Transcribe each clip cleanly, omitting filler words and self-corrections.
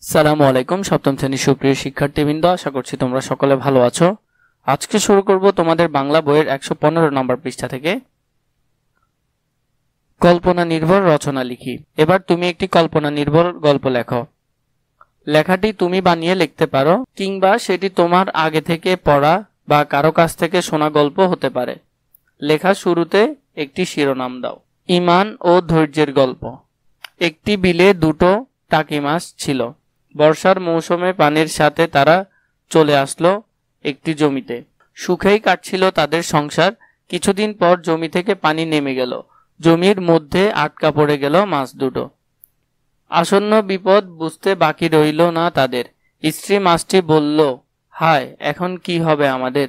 সালামু আলাইকুম সপ্তম শ্রেণীর সুপ্রিয় শিক্ষার্থীবৃন্দ, আশা করছি তোমরা সকলে ভালো আছো। আজকে শুরু করব তোমাদের বাংলা বইয়ের 115 নম্বর পৃষ্ঠা থেকে। কল্পনা নির্ভর রচনা লিখি। এবার তুমি একটি কল্পনা নির্ভর গল্প লেখো। লেখাটি তুমি বানিয়ে লিখতে পারো, কিংবা সেটি তোমার আগে থেকে পড়া বা কারো কাছ থেকে শোনা গল্প হতে পারে। লেখার শুরুতে একটি শিরোনাম দাও। ঈমান ও ধৈর্যের গল্প। একটি বিলে দুটো টাকি মাছ ছিল। বর্ষার মৌসুমে পানির সাথে তারা চলে আসলো একটি জমিতে। সুখেই কাটছিল তাদের সংসার। কিছুদিন পর জমি থেকে পানি নেমে গেল। জমির মধ্যে আটকা পড়ে গেল মাছ দুটো। আসন্ন বিপদ বুঝতে বাকি রইল না তাদের। স্ত্রী মাছটি বলল, হায়, এখন কি হবে আমাদের?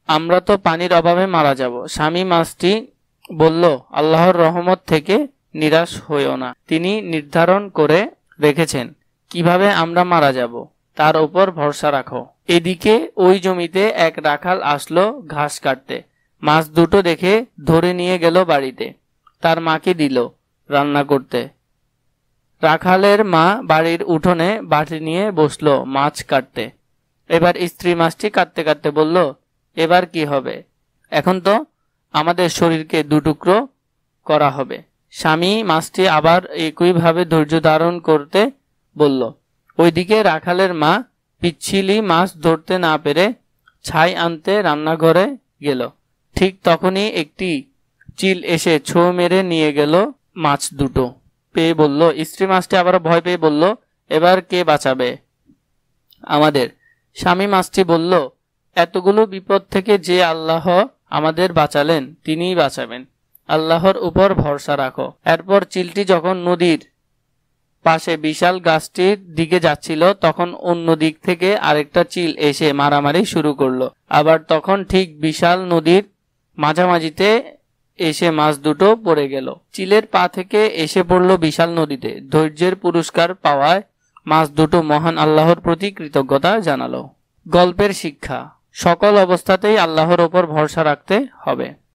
আমরা তো পানির অভাবে মারা যাব। স্বামী মাছটি বলল, আল্লাহর রহমত থেকে নিরাশ হইও না। তিনি নির্ধারণ করে রেখেছেন কিভাবে আমরা মারা যাব, তার উপর ভরসা রাখো। এদিকে ওই জমিতে এক রাখাল আসলো ঘাস কাটতে। মাছ দুটো দেখে ধরে নিয়ে গেল বাড়িতে। তার মাকে দিল রান্না করতে। রাখালের মা বাড়ির উঠোনে বাটি নিয়ে বসলো মাছ কাটতে। এবার স্ত্রী মাছটি কাটতে কাটতে বলল, এবার কি হবে? এখন তো আমাদের শরীরকে দুটুকরো করা হবে। স্বামী মাছটি আবার একইভাবে ধৈর্য ধারণ করতে বলল। ওইদিকে রাখালের মা পিচ্ছিলি মাছ ধরতে না পেরে ছাই আনতে রান্নাঘরে গেল। ঠিক তখনই একটি চিল এসে ছোঁ মেরে নিয়ে গেল মাছ দুটো। পেয়ে বলল, স্ত্রী মাছটি আবার ভয় পেয়ে বলল, এবার কে বাঁচাবে আমাদের? স্বামী মাছটি বলল, এতগুলো বিপদ থেকে যে আল্লাহ আমাদের বাঁচালেন তিনিই বাঁচাবেন। আল্লাহর উপর ভরসা রাখো। এরপর চিলটি যখন নদীর পাশে বিশাল গাছটির দিকে যাচ্ছিল, তখন অন্য দিক থেকে আরেকটা চিল এসে মারামারি শুরু করলো। আবার তখন ঠিক বিশাল নদীর মাঝামাঝিতে এসে মাছ দুটো পড়ে গেল। চিলের পা থেকে এসে পড়ল বিশাল নদীতে। ধৈর্যের পুরস্কার পাওয়ায় মাছ দুটো মহান আল্লাহর প্রতি কৃতজ্ঞতা জানালো। গল্পের শিক্ষা: সকল অবস্থাতেই আল্লাহর ওপর ভরসা রাখতে হবে।